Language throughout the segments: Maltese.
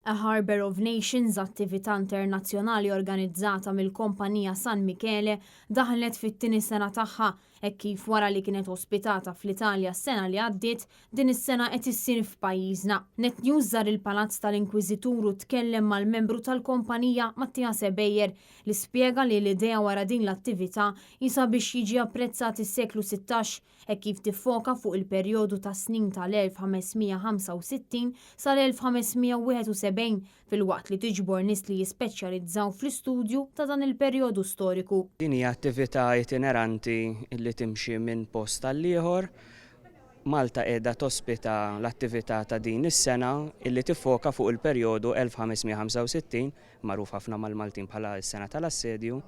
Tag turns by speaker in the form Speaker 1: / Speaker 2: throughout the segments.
Speaker 1: A Harbour of Nations, attività internazzjonali organizzata mill-Kompanija San Michele, daħlet fit-tieni sena tagħha hekk kif wara li kienet ospitata fl-Italja s-sena li għaddiet, din is-sena qed issir f'pajjiżna. Net News żar il-Palazz tal-Inkwiżitur u tkellem mal-membru tal-kompanija Mattias Ebejjer li spjega li l-idea wara din l-attività jisa biex jiġi apprezzat is-seklu 16 hekk kif tiffoka fuq il-perjodu ta' snin tal-1565 sal-1571 fil-waqt li tiġbor nies li jispeċjalizzaw fl-istudju ta' dan il-perjodu storiku.
Speaker 2: Din hija attività itineranti li timxi minn post tal-ieħor. Malta qiegħda tospita l-attività ta' din is-sena illi tiffoka fuq il-perjodu 1565 magħruf ħafna mal-Maltin bħala s-sena tal-assedju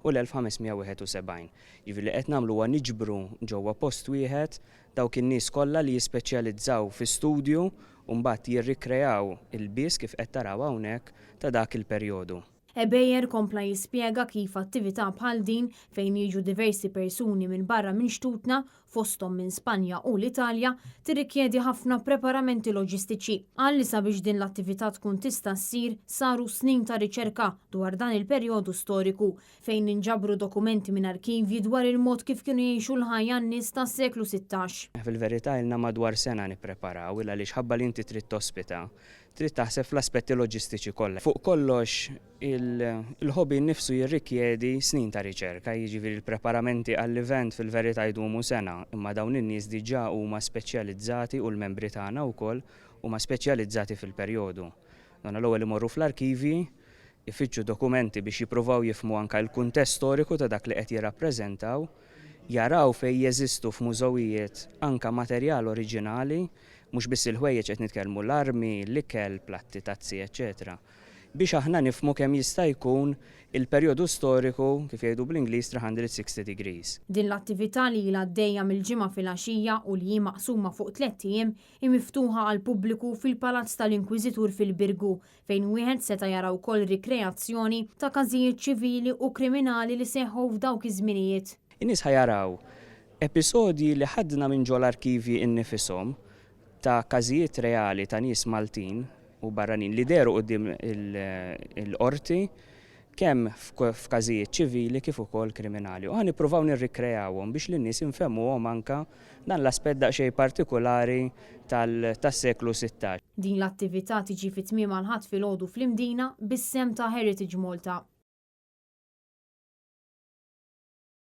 Speaker 2: u l-1571. Jiġifieri qed nagħmlu huwa niġbru ġewwa post wieħed dawk in-nies kollha li jispeċjalizzaw fi studju u mbagħad jirrikreaw il-bies kif qed taraw hawnhekk ta' dak il-perjodu.
Speaker 1: Ebejjer kompla jispjega kif attività bħal din fejn jiġu diversi persuni minn barra minn xtutna fosthom minn Spanja u l-Italja tirrikjedi ħafna preparamenti loġistiċi. Qal li sabiex din l-attività tkun tista' ssir saru snin ta' riċerka dwar dan il-perjodu storiku fejn inġabru dokumenti minn arkivji dwar il-mod kif kienu jgħixu l-ħajja n-nies tas-seklu 16.
Speaker 2: Fil-verità ilna madwar sena nippreparaw il għaliex ħabba li inti trid tospita. Trid taħseb fl-aspetti loġistiċi kollha. Fuq kollox il-hobby nnifsu jirrikjedi snin ta' riċerka, jiġifieri il-preparamenti għall-event fil-verità jdumu sena, imma dawn in-nies diġà huma speċjalizzati u l-membri tagħna wkoll huma speċjalizzati fil-perjodu. Donna l-ewwel imorru fl-arkivji, ifittxu dokumenti biex jippruvaw jifhmu anke l-kuntest storiku ta' dak li qed jirrappreżentaw, jaraw fejn jeżistu f'mużewijiet anke materjal oriġinali, mhux biss il-ħwejjeġ qed nitkellmu l-armi, l-ikel, platti, tazzi, eċetera. Biex aħna nifhmu kemm jista' jkun il-perjodu storiku kif jgħidu bl-Ingliż 360 degrees.
Speaker 1: Din l-attività li ilha għaddejja mill-ġimgħa fil-għaxija u li hi maqsuma fuq 3 ijiem hi miftuħa għal pubbliku fil-Palazz tal-Inkwiżitur fil-Birgu fejn wieħed seta' jara wkoll rikreazzjoni ta' każijiet ċivili u kriminali li seħħu f'dawk iż-żminijiet.
Speaker 2: In-nies ħajaraw episodji li ħadna minn ġol arkivji innifishom ta' każijiet reali ta' nies Maltin u barranin li deru quddiem il-qorti kemm f'każijiet ċivili kif ukoll kriminali. U nippruvaw nirrikreawhom biex lin-nies infehmuhom anke dan l-aspett daqsxejn partikolari tas-seklu 16.
Speaker 1: Din l-attività tiġi fit-tmiem għal ħadd filgħodu fl-Imdina bis-sem ta' Heritage Malta.